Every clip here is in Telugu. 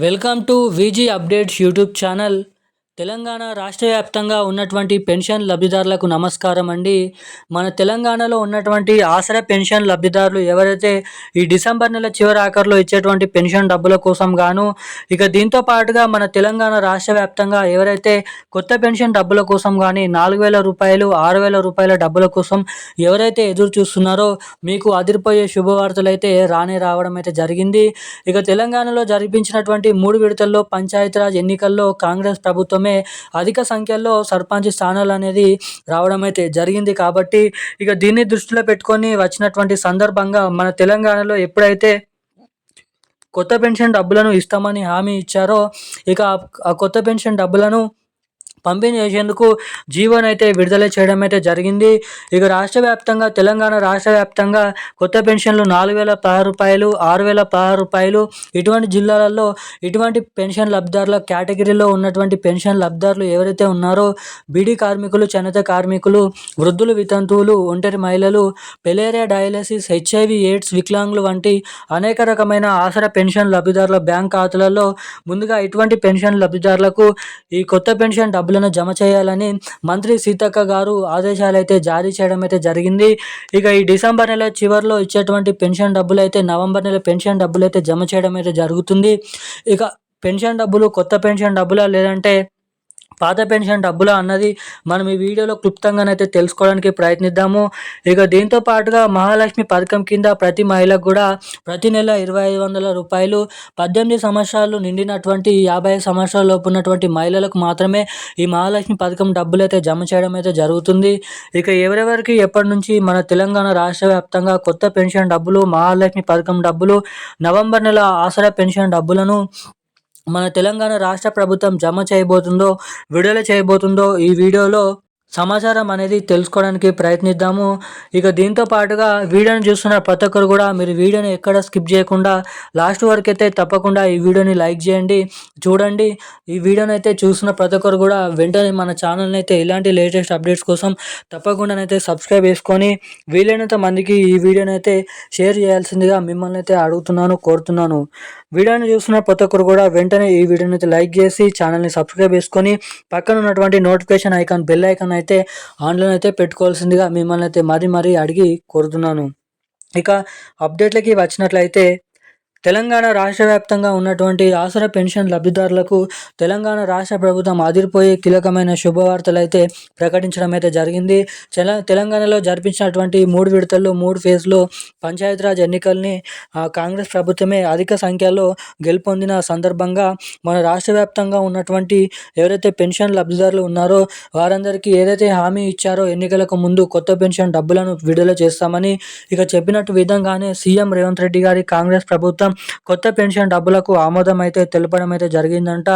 Welcome to VG updates YouTube channel. Telangana రాష్ట్ర వ్యాప్తంగా ఉన్నటువంటి పెన్షన్ లబ్ధిదారులకు నమస్కారం అండి. మన తెలంగాణలో ఉన్నటువంటి ఆసరా పెన్షన్ లబ్ధిదారులు ఎవరైతే ఈ డిసెంబర్ నెల చివరి ఆఖరిలో ఇచ్చేటువంటి పెన్షన్ డబ్బుల కోసం గాను, ఇక దీంతో పాటుగా మన తెలంగాణ రాష్ట్ర వ్యాప్తంగా ఎవరైతే కొత్త పెన్షన్ డబ్బుల కోసం కానీ 4,000 రూపాయలు 6,000 రూపాయల డబ్బుల కోసం ఎవరైతే ఎదురు చూస్తున్నారో మీకు అదిరిపోయే శుభవార్తలు అయితే రావడం అయితే జరిగింది. ఇక తెలంగాణలో జరిపించినటువంటి 3 విడతల్లో పంచాయతీరాజ్ ఎన్నికల్లో కాంగ్రెస్ ప్రభుత్వమే అధిక సంఖ్యలో సర్పంచ్ స్థానాలు అనేది రావడం అయితే జరిగింది. కాబట్టి ఇక దీన్ని దృష్టిలో పెట్టుకొని వచ్చినటువంటి సందర్భంగా మన తెలంగాణలో ఎప్పుడైతే కొత్త పెన్షన్ డబ్బులను ఇస్తామని హామీ ఇచ్చారో, ఇక ఆ కొత్త పెన్షన్ డబ్బులను పంపిణీ చేసేందుకు జీవోనైతే విడుదల చేయడం అయితే జరిగింది. ఇక రాష్ట్ర వ్యాప్తంగా తెలంగాణ రాష్ట్ర వ్యాప్తంగా కొత్త పెన్షన్లు 4,016 రూపాయలు 6,016 రూపాయలు ఇటువంటి జిల్లాలలో ఇటువంటి పెన్షన్ లబ్ధిదారుల కేటగిరీలో ఉన్నటువంటి పెన్షన్ లబ్ధిదారులు ఎవరైతే ఉన్నారో బీడీ కార్మికులు, చేనేత కార్మికులు, వృద్ధులు, వితంతువులు, ఒంటరి మహిళలు, పెలేరియా డయాలసిస్, హెచ్ఐవి ఎయిడ్స్, వికలాంగులు వంటి అనేక రకమైన ఆసరా పెన్షన్ లబ్ధిదారుల బ్యాంక్ ఖాతాలలో ముందుగా ఇటువంటి పెన్షన్ లబ్ధిదారులకు ఈ కొత్త పెన్షన్ డబ్బులను జమ చేయాలని మంత్రి సీతక్క గారు ఆదేశాలు అయితే జారీ చేయడం అయితే జరిగింది. ఇక ఈ డిసెంబర్ నెల చివరిలో ఇచ్చేటువంటి పెన్షన్ డబ్బులు అయితే నవంబర్ నెల పెన్షన్ డబ్బులు అయితే జమ చేయడం అయితే జరుగుతుంది. ఇక పెన్షన్ డబ్బులు కొత్త పెన్షన్ డబ్బులా లేదంటే పాత పెన్షన్ డబ్బులా అన్నది మనం ఈ వీడియోలో క్లుప్తంగానైతే తెలుసుకోవడానికి ప్రయత్నిద్దాము. ఇక దీంతో పాటుగా మహాలక్ష్మి పథకం కింద ప్రతి మహిళకు కూడా ప్రతి నెల 2,500 రూపాయలు 18 సంవత్సరాలు నిండినటువంటి 55 సంవత్సరాల లోపు ఉన్నటువంటి మహిళలకు మాత్రమే ఈ మహాలక్ష్మి పథకం డబ్బులు అయితే జమ చేయడం అయితే జరుగుతుంది. ఇక ఎవరెవరికి ఎప్పటి నుంచి మన తెలంగాణ రాష్ట్ర వ్యాప్తంగా కొత్త పెన్షన్ డబ్బులు, మహాలక్ష్మి పథకం డబ్బులు, నవంబర్ నెల ఆసరా పెన్షన్ డబ్బులను మన తెలంగాణ రాష్ట్ర ప్రభుత్వం జమ చేయబోతుందో, విడుదల చేయబోతుందో ఈ వీడియోలో సమాచారం అనేది తెలుసుకోవడానికి ప్రయత్నిద్దాము. ఇక దీంతో పాటుగా వీడియోని చూస్తున్న ప్రతి ఒక్కరు కూడా మీరు వీడియోని ఎక్కడ స్కిప్ చేయకుండా లాస్ట్ వరకు అయితే తప్పకుండా ఈ వీడియోని లైక్ చేయండి, చూడండి. ఈ వీడియోని అయితే చూస్తున్న ప్రతి ఒక్కరు కూడా వెంటనే మన ఛానల్ని అయితే ఇలాంటి లేటెస్ట్ అప్డేట్స్ కోసం తప్పకుండానైతే సబ్స్క్రైబ్ చేసుకొని వీలైనంత మందికి ఈ వీడియోని అయితే షేర్ చేయాల్సిందిగా మిమ్మల్ని అయితే అడుగుతున్నాను, కోరుతున్నాను. వీడియోని చూస్తున్న ప్రతి ఒక్కరు కూడా వెంటనే ఈ వీడియోని అయితే లైక్ చేసి ఛానల్ని సబ్స్క్రైబ్ చేసుకొని పక్కన ఉన్నటువంటి నోటిఫికేషన్ ఐకాన్, బెల్ ఐకాన్ అయితే ఆన్లో అయితే పెట్టుకోవాల్సిందిగా మిమ్మల్ని అయితే మరీ అడిగి కోరుతున్నాను. ఇక అప్డేట్లకి వచ్చినట్లయితే తెలంగాణ రాష్ట్ర వ్యాప్తంగా ఉన్నటువంటి ఆసరా పెన్షన్ లబ్ధిదారులకు తెలంగాణ రాష్ట్ర ప్రభుత్వం అదిరిపోయే కీలకమైన శుభవార్తలు అయితే ప్రకటించడం అయితే జరిగింది. తెలంగాణలో జరిపించినటువంటి 3 విడతల్లో 3 ఫేజ్లో పంచాయతీరాజ్ ఎన్నికల్ని కాంగ్రెస్ ప్రభుత్వమే అధిక సంఖ్యలో గెలుపొందిన సందర్భంగా మన రాష్ట్ర వ్యాప్తంగా ఉన్నటువంటి ఎవరైతే పెన్షన్ లబ్ధిదారులు ఉన్నారో వారందరికీ ఏదైతే హామీ ఇచ్చారో ఎన్నికలకు ముందు కొత్త పెన్షన్ డబ్బులను విడుదల చేస్తామని, ఇక చెప్పినట్టు విధంగానే సీఎం రేవంత్ రెడ్డి గారి కాంగ్రెస్ ప్రభుత్వం కొత్త పెన్షన్ డబ్బులకు ఆమోదం అయితే తెలపడం అయితే జరిగిందంట.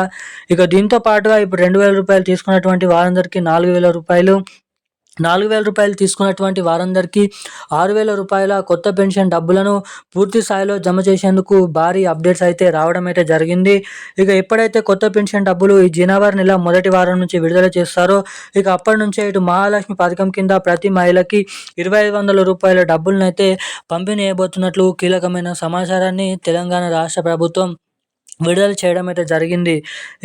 ఇక దీంతో పాటుగా ఇప్పుడు 2,000 రూపాయలు తీసుకున్నటువంటి వారందరికీ 4,000 రూపాయలు, 4,000 రూపాయలు తీసుకున్నటువంటి వారందరికీ 6,000 రూపాయల కొత్త పెన్షన్ డబ్బులను పూర్తి స్థాయిలో జమ చేసేందుకు భారీ అప్డేట్స్ అయితే రావడం అయితే జరిగింది. ఇక ఎప్పుడైతే కొత్త పెన్షన్ డబ్బులు ఈ జనవరి నెల మొదటి వారం నుంచి విడుదల చేస్తారో ఇక అప్పటి నుంచే ఇటు మహాలక్ష్మి పథకం కింద ప్రతి మహిళకి 2,500 రూపాయల డబ్బులను అయితే పంపిణీ చేయబోతున్నట్లు కీలకమైన సమాచారాన్ని తెలంగాణ రాష్ట్ర ప్రభుత్వం విడుదల చేయడం అయితే జరిగింది.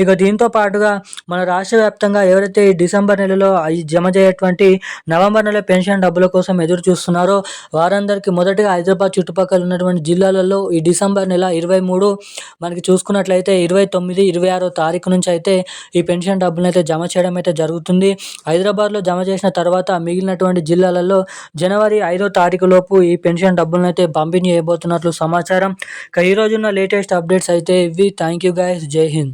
ఇక దీంతో పాటుగా మన రాష్ట్ర వ్యాప్తంగా ఎవరైతే ఈ డిసెంబర్ నెలలో జమ చేయటువంటి నవంబర్ నెల పెన్షన్ డబ్బుల కోసం ఎదురు చూస్తున్నారో వారందరికీ మొదటిగా హైదరాబాద్ చుట్టుపక్కల ఉన్నటువంటి జిల్లాలలో ఈ డిసెంబర్ నెల 23 మనకి చూసుకున్నట్లయితే 29, 26 తారీఖు నుంచి అయితే ఈ పెన్షన్ డబ్బులను అయితే జమ చేయడం అయితే జరుగుతుంది. హైదరాబాద్లో జమ చేసిన తర్వాత మిగిలినటువంటి జిల్లాలలో జనవరి 5వ తారీఖు లోపు ఈ పెన్షన్ డబ్బులను అయితే పంపిణీ చేయబోతున్నట్లు సమాచారం. ఇక ఈ రోజున్న లేటెస్ట్ అప్డేట్స్ అయితే ఇవి. Thank you guys. జై హింద్.